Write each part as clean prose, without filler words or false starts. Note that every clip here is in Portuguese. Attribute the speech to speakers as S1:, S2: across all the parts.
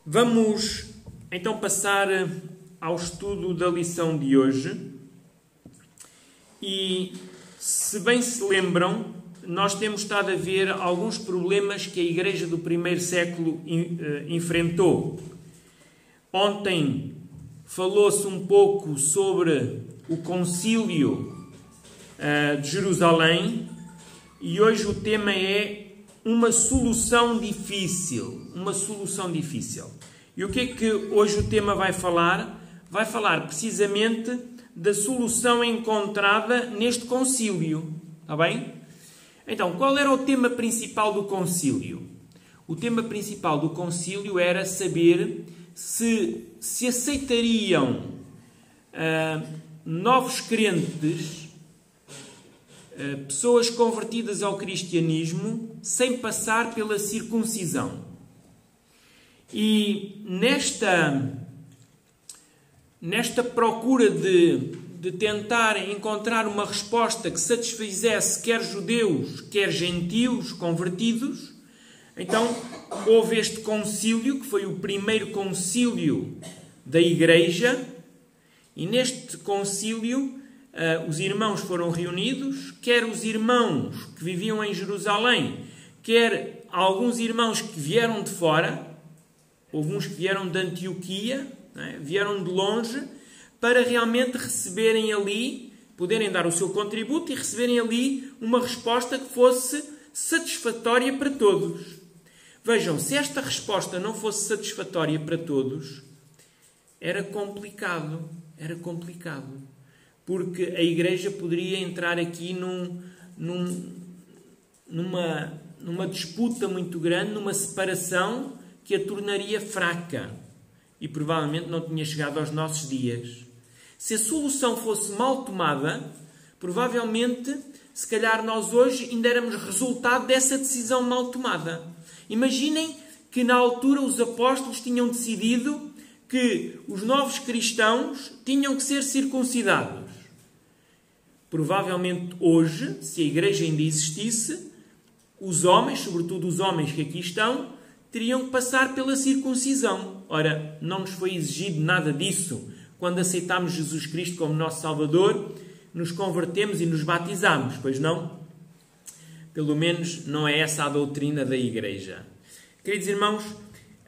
S1: Vamos então passar ao estudo da lição de hoje. E, se bem se lembram, nós temos estado a ver alguns problemas que a Igreja do primeiro século enfrentou. Ontem falou-se um pouco sobre o Concílio de Jerusalém e hoje o tema é uma solução difícil. Uma solução difícil. E o que é que hoje o tema vai falar? Vai falar precisamente da solução encontrada neste concílio. Está bem? Então, qual era o tema principal do concílio? O tema principal do concílio era saber se aceitariam novos crentes, pessoas convertidas ao cristianismo, sem passar pela circuncisão. E nesta procura de tentar encontrar uma resposta que satisfizesse quer judeus, quer gentios convertidos, então houve este concílio, que foi o primeiro concílio da Igreja, e neste concílio os irmãos foram reunidos, quer os irmãos que viviam em Jerusalém, quer alguns irmãos que vieram de fora, houve uns que vieram de Antioquia, vieram de longe, para realmente receberem ali, poderem dar o seu contributo e receberem ali uma resposta que fosse satisfatória para todos. Vejam, se esta resposta não fosse satisfatória para todos, era complicado, porque a Igreja poderia entrar aqui numa disputa muito grande, numa separação que a tornaria fraca e provavelmente não tinha chegado aos nossos dias. Se a solução fosse mal tomada, provavelmente, se calhar nós hoje ainda éramos resultado dessa decisão mal tomada. Imaginem que na altura os apóstolos tinham decidido que os novos cristãos tinham que ser circuncidados. Provavelmente hoje, se a Igreja ainda existisse, os homens, sobretudo os homens que aqui estão, teriam que passar pela circuncisão. Ora, não nos foi exigido nada disso. Quando aceitámos Jesus Cristo como nosso Salvador, nos convertemos e nos batizamos, pois não? Pelo menos não é essa a doutrina da Igreja. Queridos irmãos,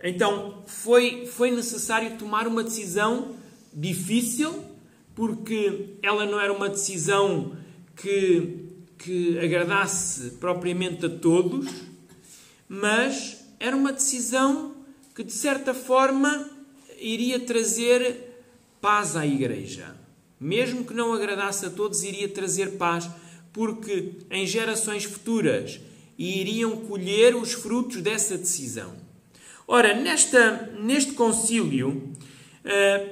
S1: então foi necessário tomar uma decisão difícil, porque ela não era uma decisão que agradasse propriamente a todos, mas era uma decisão que, de certa forma, iria trazer paz à Igreja. Mesmo que não agradasse a todos, iria trazer paz, porque em gerações futuras iriam colher os frutos dessa decisão. Ora, neste concílio,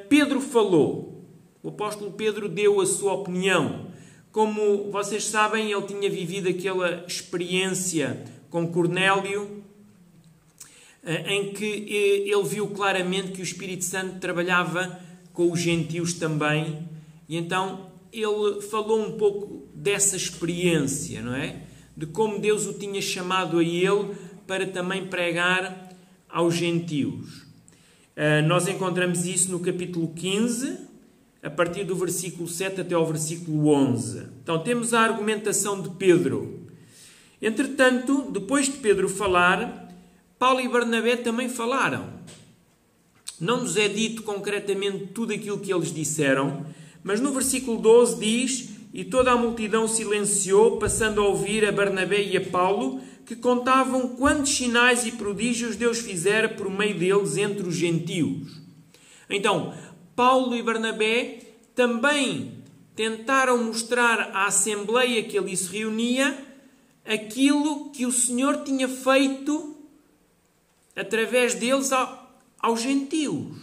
S1: Pedro falou. O apóstolo Pedro deu a sua opinião. Como vocês sabem, ele tinha vivido aquela experiência com Cornélio, em que ele viu claramente que o Espírito Santo trabalhava com os gentios também, e então ele falou um pouco dessa experiência, não é? De como Deus o tinha chamado a ele para também pregar aos gentios. Nós encontramos isso no capítulo 15, a partir do versículo 7 até ao versículo 11. Então temos a argumentação de Pedro. Entretanto, depois de Pedro falar, Paulo e Barnabé também falaram. Não nos é dito concretamente tudo aquilo que eles disseram, mas no versículo 12 diz: "E toda a multidão silenciou, passando a ouvir a Barnabé e a Paulo, que contavam quantos sinais e prodígios Deus fizera por meio deles entre os gentios." Então, Paulo e Barnabé também tentaram mostrar à Assembleia que ali se reunia aquilo que o Senhor tinha feito através deles aos gentios.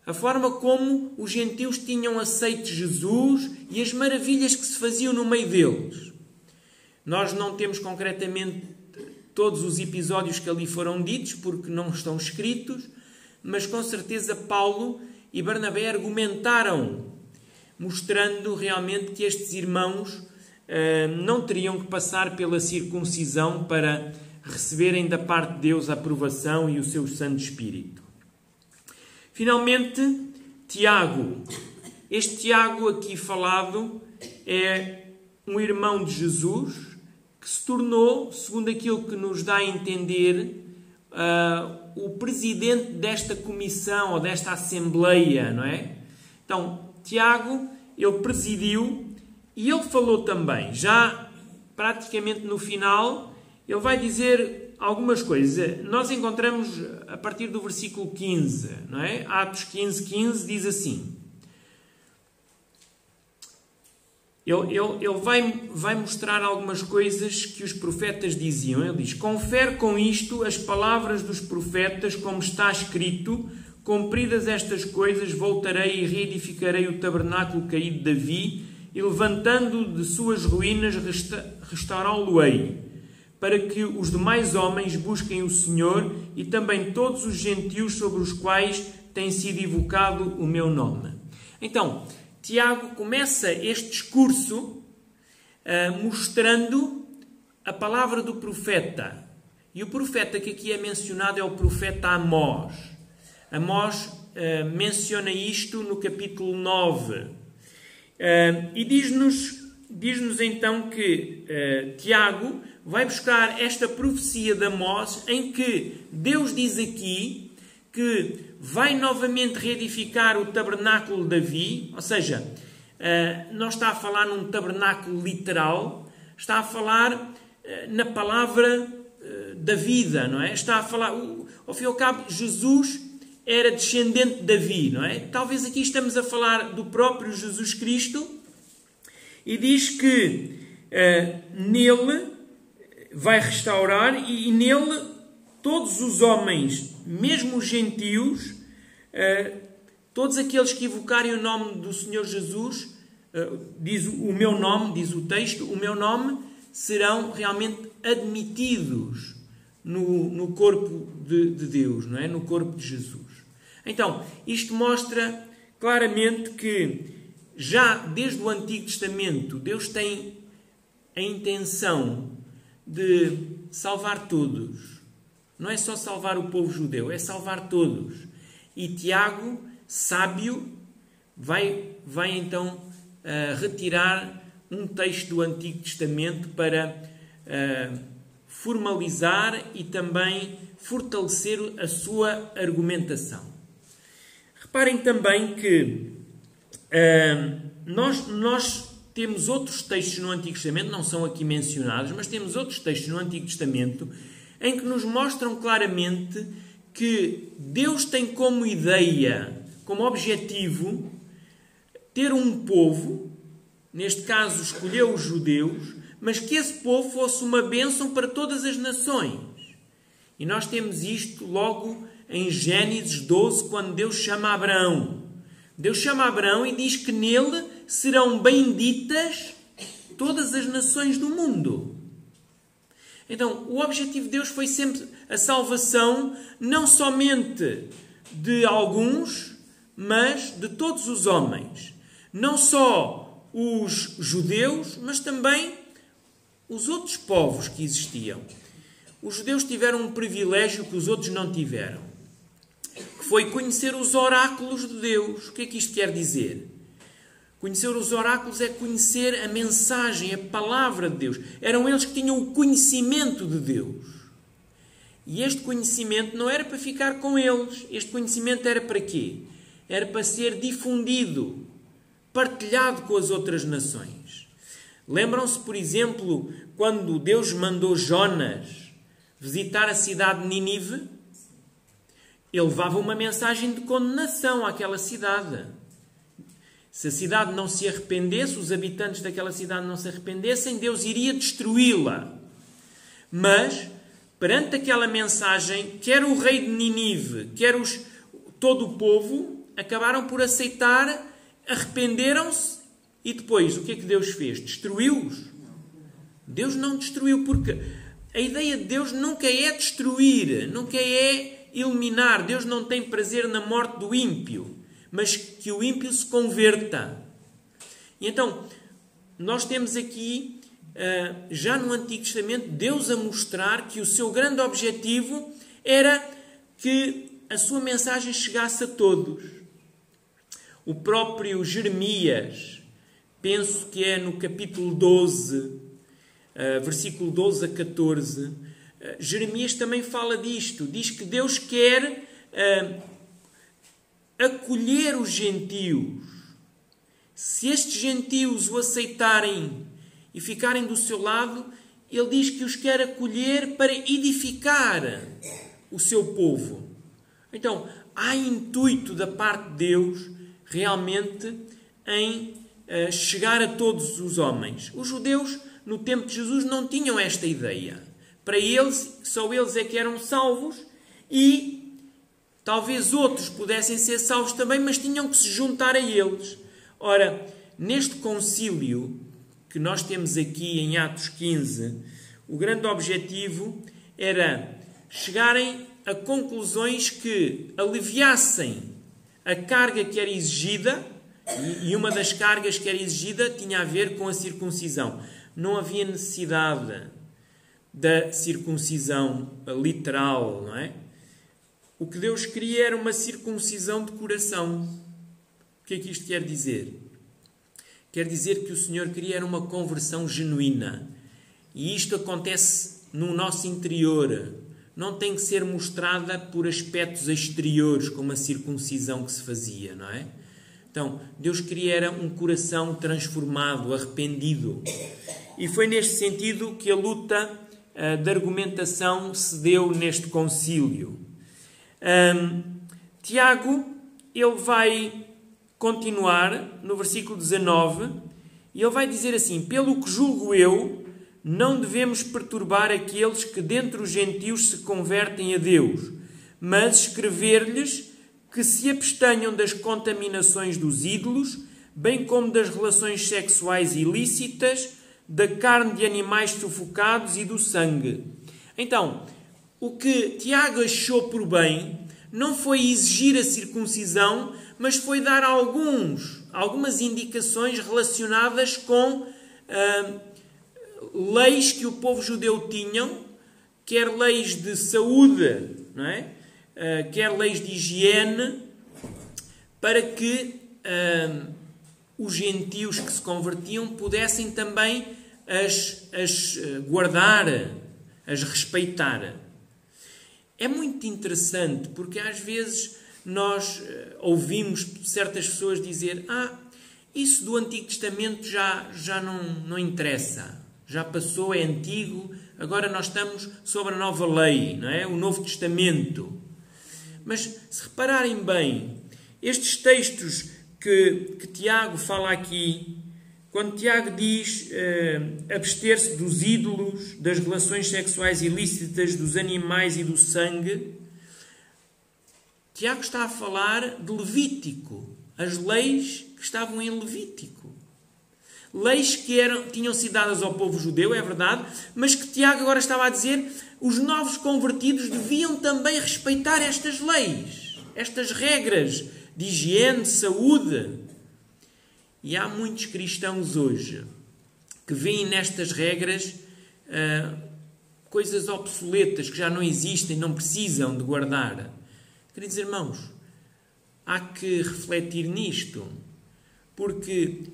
S1: A forma como os gentios tinham aceito Jesus e as maravilhas que se faziam no meio deles. Nós não temos concretamente todos os episódios que ali foram ditos, porque não estão escritos, mas com certeza Paulo e Barnabé argumentaram, mostrando realmente que estes irmãos não teriam que passar pela circuncisão para receberem da parte de Deus a aprovação e o seu Santo Espírito. Finalmente, Tiago. Este Tiago aqui falado é um irmão de Jesus que se tornou, segundo aquilo que nos dá a entender, o presidente desta comissão ou desta assembleia, não é? Então, Tiago, ele presidiu e ele falou também, já praticamente no final, ele vai dizer algumas coisas. Nós encontramos a partir do versículo 15, não é? Atos 15, 15 diz assim. Ele vai mostrar algumas coisas que os profetas diziam. Ele diz, confere com isto as palavras dos profetas, como está escrito, cumpridas estas coisas, voltarei e reedificarei o tabernáculo caído de Davi, e levantando de suas ruínas, restaurá-lo-ei, para que os demais homens busquem o Senhor e também todos os gentios sobre os quais tem sido evocado o meu nome. Então, Tiago começa este discurso mostrando a palavra do profeta. E o profeta que aqui é mencionado é o profeta Amós. Amós menciona isto no capítulo 9. E diz-nos então que Tiago vai buscar esta profecia de Amós em que Deus diz aqui que vai novamente reedificar o tabernáculo de Davi, ou seja, não está a falar num tabernáculo literal, está a falar na palavra da vida, não é? Está a falar, ao fim e ao cabo, Jesus era descendente de Davi, não é? Talvez aqui estamos a falar do próprio Jesus Cristo e diz que nele vai restaurar e nele todos os homens, mesmo os gentios, todos aqueles que evocarem o nome do Senhor Jesus, diz o meu nome, diz o texto, o meu nome, serão realmente admitidos no corpo de Deus, não é? No corpo de Jesus. Então, isto mostra claramente que já desde o Antigo Testamento Deus tem a intenção de salvar todos. Não é só salvar o povo judeu, é salvar todos. E Tiago, sábio, vai então retirar um texto do Antigo Testamento para formalizar e também fortalecer a sua argumentação. Reparem também que nós temos outros textos no Antigo Testamento, não são aqui mencionados, mas temos outros textos no Antigo Testamento em que nos mostram claramente que Deus tem como ideia, como objetivo, ter um povo, neste caso escolheu os judeus, mas que esse povo fosse uma bênção para todas as nações. E nós temos isto logo em Gênesis 12, quando Deus chama Abraão. Deus chama Abraão e diz que nele serão benditas todas as nações do mundo. Então, o objetivo de Deus foi sempre a salvação, não somente de alguns, mas de todos os homens. Não só os judeus, mas também os outros povos que existiam. Os judeus tiveram um privilégio que os outros não tiveram, que foi conhecer os oráculos de Deus. O que é que isto quer dizer? Conhecer os oráculos é conhecer a mensagem, a palavra de Deus. Eram eles que tinham o conhecimento de Deus. E este conhecimento não era para ficar com eles. Este conhecimento era para quê? Era para ser difundido, partilhado com as outras nações. Lembram-se, por exemplo, quando Deus mandou Jonas visitar a cidade de Nínive? Ele levava uma mensagem de condenação àquela cidade. Se a cidade não se arrependesse, os habitantes daquela cidade não se arrependessem, Deus iria destruí-la. Mas, perante aquela mensagem, quer o rei de Nínive, quer todo o povo, acabaram por aceitar, arrependeram-se e depois, o que é que Deus fez? Destruiu-os? Deus não destruiu, porque a ideia de Deus nunca é destruir, nunca é eliminar. Deus não tem prazer na morte do ímpio, mas que o ímpio se converta. E então, nós temos aqui, já no Antigo Testamento, Deus a mostrar que o seu grande objetivo era que a sua mensagem chegasse a todos. O próprio Jeremias, penso que é no capítulo 12, versículo 12 a 14, Jeremias também fala disto. Diz que Deus quer acolher os gentios. Se estes gentios o aceitarem e ficarem do seu lado, ele diz que os quer acolher para edificar o seu povo. Então, há intuito da parte de Deus realmente em chegar a todos os homens. Os judeus, no tempo de Jesus, não tinham esta ideia. Para eles, só eles é que eram salvos e talvez outros pudessem ser salvos também, mas tinham que se juntar a eles. Ora, neste concílio que nós temos aqui em Atos 15, o grande objetivo era chegarem a conclusões que aliviassem a carga que era exigida, e uma das cargas que era exigida tinha a ver com a circuncisão. Não havia necessidade da circuncisão literal, não é? O que Deus queria era uma circuncisão de coração. O que é que isto quer dizer? Quer dizer que o Senhor queria uma conversão genuína. E isto acontece no nosso interior. Não tem que ser mostrada por aspectos exteriores, como a circuncisão que se fazia, não é? Então, Deus queria um coração transformado, arrependido. E foi neste sentido que a luta de argumentação se deu neste concílio. Tiago, ele vai continuar no versículo 19 e ele vai dizer assim: pelo que julgo eu, não devemos perturbar aqueles que dentre os gentios se convertem a Deus, mas escrever-lhes que se abstenham das contaminações dos ídolos, bem como das relações sexuais ilícitas, da carne de animais sufocados e do sangue. Então, o que Tiago achou por bem não foi exigir a circuncisão, mas foi dar algumas indicações relacionadas com leis que o povo judeu tinham, quer leis de saúde, não é? Quer leis de higiene, para que os gentios que se convertiam pudessem também as guardar, as respeitar. É muito interessante, porque às vezes nós ouvimos certas pessoas dizer: isso do Antigo Testamento já não interessa, já passou, é antigo, agora nós estamos sobre a nova lei, não é? O Novo Testamento. Mas, se repararem bem, estes textos que Tiago fala aqui, quando Tiago diz abster-se dos ídolos, das relações sexuais ilícitas, dos animais e do sangue, Tiago está a falar de Levítico, as leis que estavam em Levítico. Leis que tinham sido dadas ao povo judeu, é verdade, mas que Tiago agora estava a dizer: os novos convertidos deviam também respeitar estas leis, estas regras de higiene, de saúde. E há muitos cristãos hoje que veem nestas regras coisas obsoletas, que já não existem, não precisam de guardar. Queridos irmãos, há que refletir nisto, porque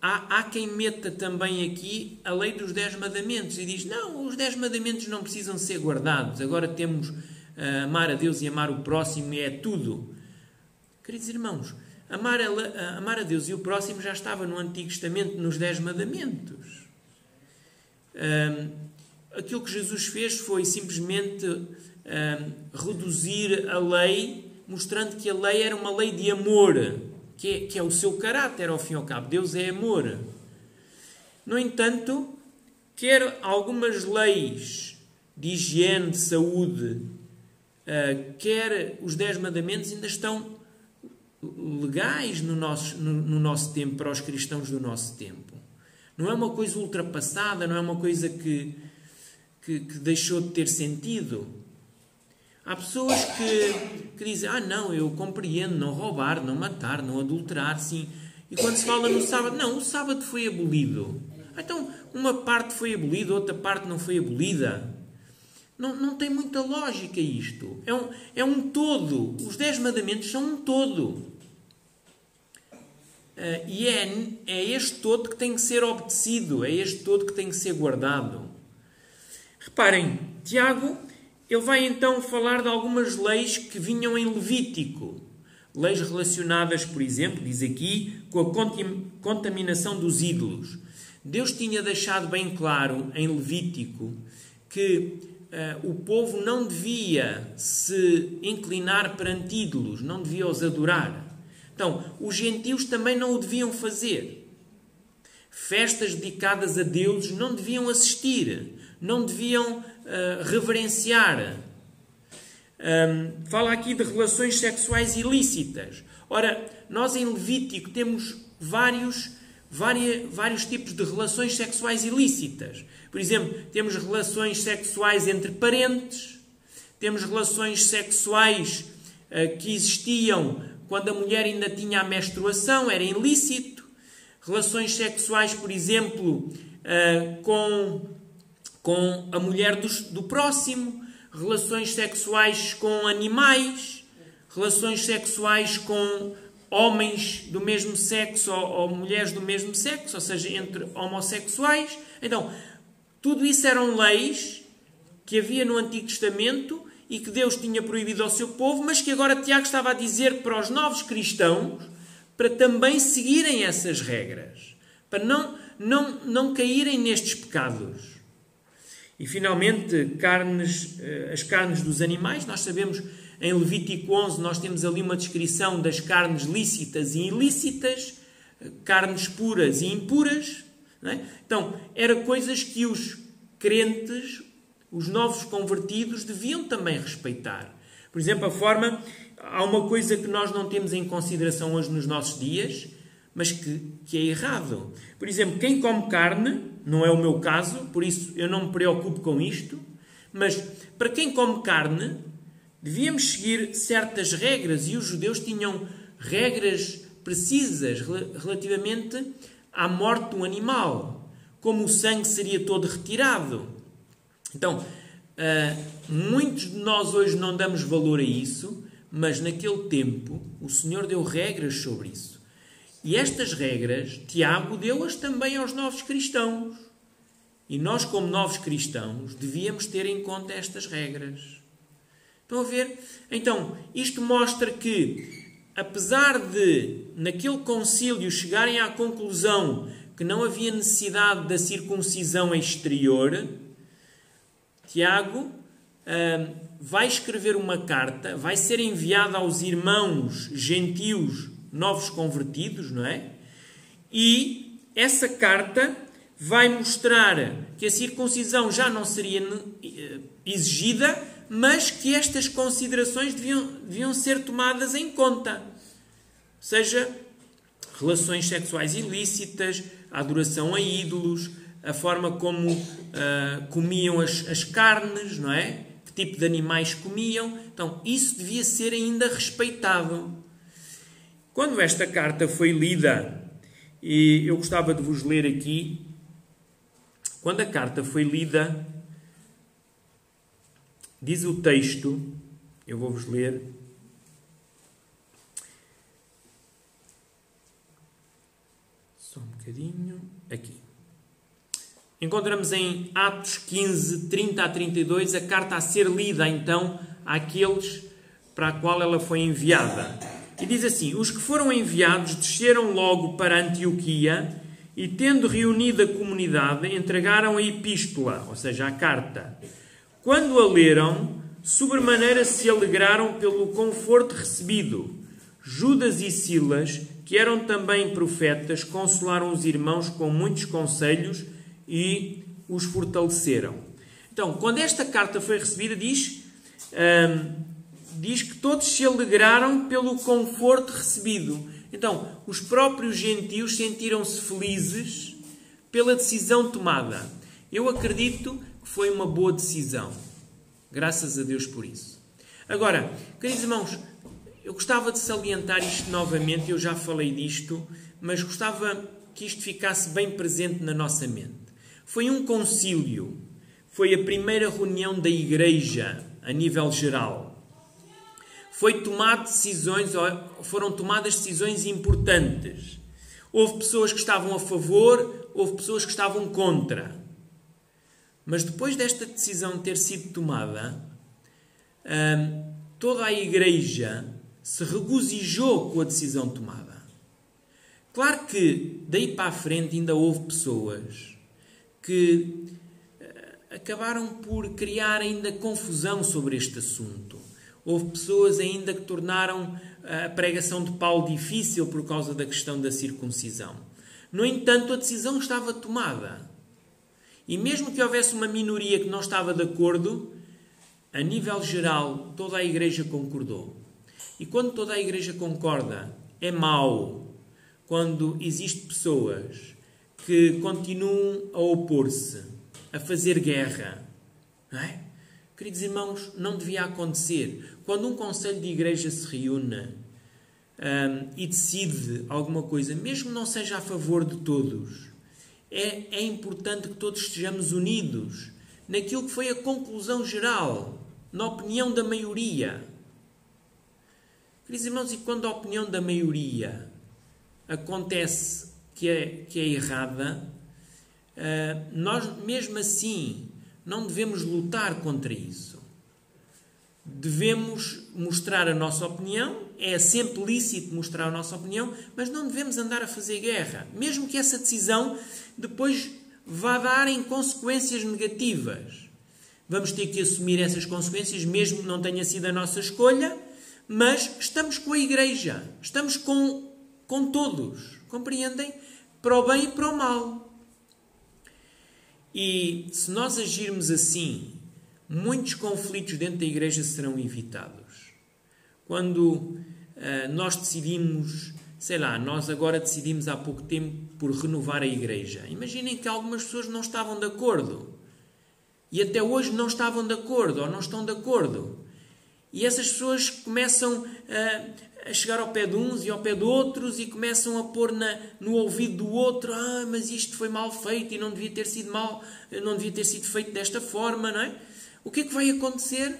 S1: há quem meta também aqui a lei dos 10 mandamentos e diz: não, os 10 mandamentos não precisam ser guardados, agora temos amar a Deus e amar o próximo e é tudo. Queridos irmãos, amar a Deus e o próximo já estava no Antigo Testamento, nos 10 mandamentos. Aquilo que Jesus fez foi simplesmente reduzir a lei, mostrando que a lei era uma lei de amor, que é o seu caráter, ao fim e ao cabo. Deus é amor. No entanto, quer algumas leis de higiene, de saúde, quer os 10 mandamentos ainda estão legais no nosso tempo, para os cristãos do nosso tempo. Não é uma coisa ultrapassada, não é uma coisa que deixou de ter sentido. Há pessoas que dizem: não, eu compreendo, não roubar, não matar, não adulterar, sim. E quando se fala no sábado, não, o sábado foi abolido. Então, uma parte foi abolida, outra parte não foi abolida. Não tem muita lógica isto. É um todo. Os 10 mandamentos são um todo. E é este todo que tem que ser obedecido. É este todo que tem que ser guardado. Reparem, Tiago, ele vai então falar de algumas leis que vinham em Levítico. Leis relacionadas, por exemplo, diz aqui, com a contaminação dos ídolos. Deus tinha deixado bem claro em Levítico que o povo não devia se inclinar perante ídolos, não devia os adorar. Então, os gentios também não o deviam fazer. Festas dedicadas a deuses não deviam assistir, não deviam reverenciar. Fala aqui de relações sexuais ilícitas. Ora, nós em Levítico temos vários tipos de relações sexuais ilícitas. Por exemplo, temos relações sexuais entre parentes, temos relações sexuais que existiam quando a mulher ainda tinha a menstruação, era ilícito. Relações sexuais, por exemplo, com a mulher do próximo, relações sexuais com animais, relações sexuais com homens do mesmo sexo ou mulheres do mesmo sexo, ou seja, entre homossexuais. Então, tudo isso eram leis que havia no Antigo Testamento e que Deus tinha proibido ao seu povo, mas que agora Tiago estava a dizer para os novos cristãos para também seguirem essas regras, para não caírem nestes pecados. E, finalmente, as carnes dos animais. Nós sabemos, em Levítico 11, nós temos ali uma descrição das carnes lícitas e ilícitas, carnes puras e impuras. Não é? Então, eram coisas que os crentes, os novos convertidos, deviam também respeitar. Por exemplo, há uma coisa que nós não temos em consideração hoje nos nossos dias, mas que é errado. Por exemplo, quem come carne, não é o meu caso, por isso eu não me preocupo com isto, mas para quem come carne, devíamos seguir certas regras, e os judeus tinham regras precisas relativamente à morte do animal, como o sangue seria todo retirado. Então, muitos de nós hoje não damos valor a isso, mas naquele tempo o Senhor deu regras sobre isso. E estas regras, Tiago deu-as também aos novos cristãos. E nós, como novos cristãos, devíamos ter em conta estas regras. Estão a ver? Então, isto mostra que, apesar de, naquele concílio, chegarem à conclusão que não havia necessidade da circuncisão exterior, Tiago vai escrever uma carta, vai ser enviada aos irmãos gentios novos convertidos, não é? E essa carta vai mostrar que a circuncisão já não seria exigida, mas que estas considerações deviam ser tomadas em conta. Ou seja, relações sexuais ilícitas, a adoração a ídolos, a forma como comiam as carnes, não é? Que tipo de animais comiam. Então, isso devia ser ainda respeitado. Quando esta carta foi lida, e eu gostava de vos ler aqui, quando a carta foi lida, diz o texto, eu vou-vos ler, só um bocadinho, aqui. Encontramos em Atos 15, 30 a 32, a carta a ser lida, então, àqueles para a qual ela foi enviada. E diz assim: os que foram enviados desceram logo para Antioquia e, tendo reunido a comunidade, entregaram a epístola, ou seja, a carta. Quando a leram, sobremaneira se alegraram pelo conforto recebido. Judas e Silas, que eram também profetas, consolaram os irmãos com muitos conselhos e os fortaleceram. Então, quando esta carta foi recebida, diz que todos se alegraram pelo conforto recebido. Então, os próprios gentios sentiram-se felizes pela decisão tomada. Eu acredito que foi uma boa decisão. Graças a Deus por isso. Agora, queridos irmãos, eu gostava de salientar isto novamente, eu já falei disto, mas gostava que isto ficasse bem presente na nossa mente. Foi um concílio, foi a primeira reunião da Igreja a nível geral. Foram tomadas decisões importantes. Houve pessoas que estavam a favor, houve pessoas que estavam contra. Mas depois desta decisão ter sido tomada, toda a Igreja se regozijou com a decisão tomada. Claro que daí para a frente ainda houve pessoas que acabaram por criar ainda confusão sobre este assunto. Houve pessoas ainda que tornaram a pregação de Paulo difícil por causa da questão da circuncisão. No entanto, a decisão estava tomada. E mesmo que houvesse uma minoria que não estava de acordo, a nível geral, toda a Igreja concordou. E quando toda a Igreja concorda, é mau. Quando existem pessoas que continuam a opor-se, a fazer guerra. Não é? Queridos irmãos, não devia acontecer. Quando um conselho de igreja se reúne e decide alguma coisa, mesmo que não seja a favor de todos, é importante que todos estejamos unidos naquilo que foi a conclusão geral, na opinião da maioria. Queridos irmãos, e quando a opinião da maioria acontece que é errada, nós mesmo assim não devemos lutar contra isso. Devemos mostrar a nossa opinião, é sempre lícito mostrar a nossa opinião, mas não devemos andar a fazer guerra, mesmo que essa decisão depois vá dar em consequências negativas. Vamos ter que assumir essas consequências, mesmo que não tenha sido a nossa escolha, mas estamos com a Igreja, estamos com todos, compreendem? Para o bem e para o mal. E se nós agirmos assim, muitos conflitos dentro da Igreja serão evitados. Quando nós decidimos, nós agora decidimos há pouco tempo por renovar a Igreja. Imaginem que algumas pessoas não estavam de acordo. E até hoje não estavam de acordo, ou não estão de acordo. E essas pessoas começam a chegar ao pé de uns e ao pé de outros e começam a pôr no ouvido do outro: mas isto foi mal feito e não devia ter sido feito desta forma, não é? O que é que vai acontecer?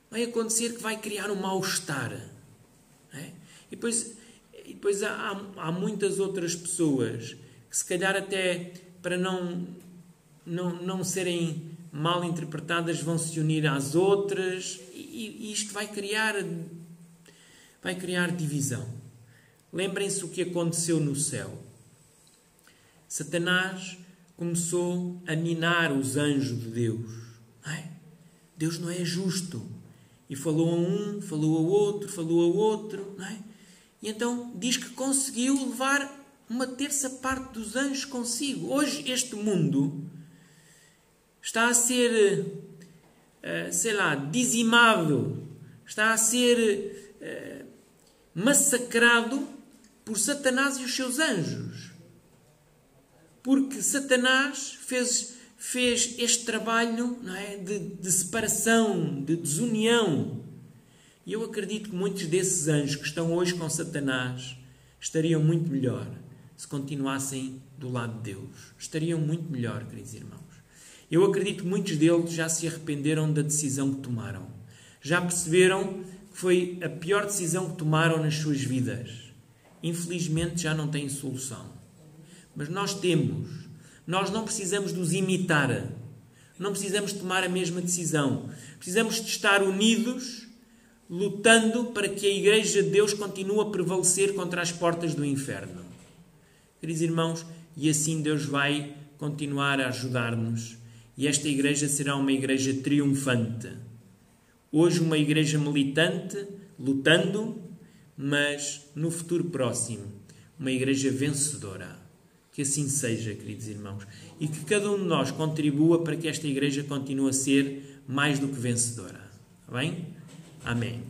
S1: Vai acontecer que vai criar um mal-estar. Não é? E depois há muitas outras pessoas que, se calhar até para não serem mal interpretadas, vão se unir às outras, e isto vai criar divisão. Lembrem-se o que aconteceu no céu. Satanás começou a minar os anjos de Deus. Não é? Deus não é justo. E falou a um, falou a outro. Não é? E então diz que conseguiu levar uma terça parte dos anjos consigo. Hoje este mundo está a ser, dizimado, está a ser massacrado por Satanás e os seus anjos. Porque Satanás fez este trabalho, não é, de separação, de desunião. E eu acredito que muitos desses anjos que estão hoje com Satanás estariam muito melhor se continuassem do lado de Deus. Estariam muito melhor, queridos irmãos. Eu acredito que muitos deles já se arrependeram da decisão que tomaram. Já perceberam que foi a pior decisão que tomaram nas suas vidas. Infelizmente já não têm solução. Mas nós temos. Nós não precisamos de os imitar. Não precisamos tomar a mesma decisão. Precisamos de estar unidos, lutando para que a Igreja de Deus continue a prevalecer contra as portas do inferno. Queridos irmãos, e assim Deus vai continuar a ajudar-nos. E esta Igreja será uma Igreja triunfante. Hoje uma Igreja militante, lutando, mas no futuro próximo, uma Igreja vencedora. Que assim seja, queridos irmãos. E que cada um de nós contribua para que esta Igreja continue a ser mais do que vencedora. Está bem? Amém.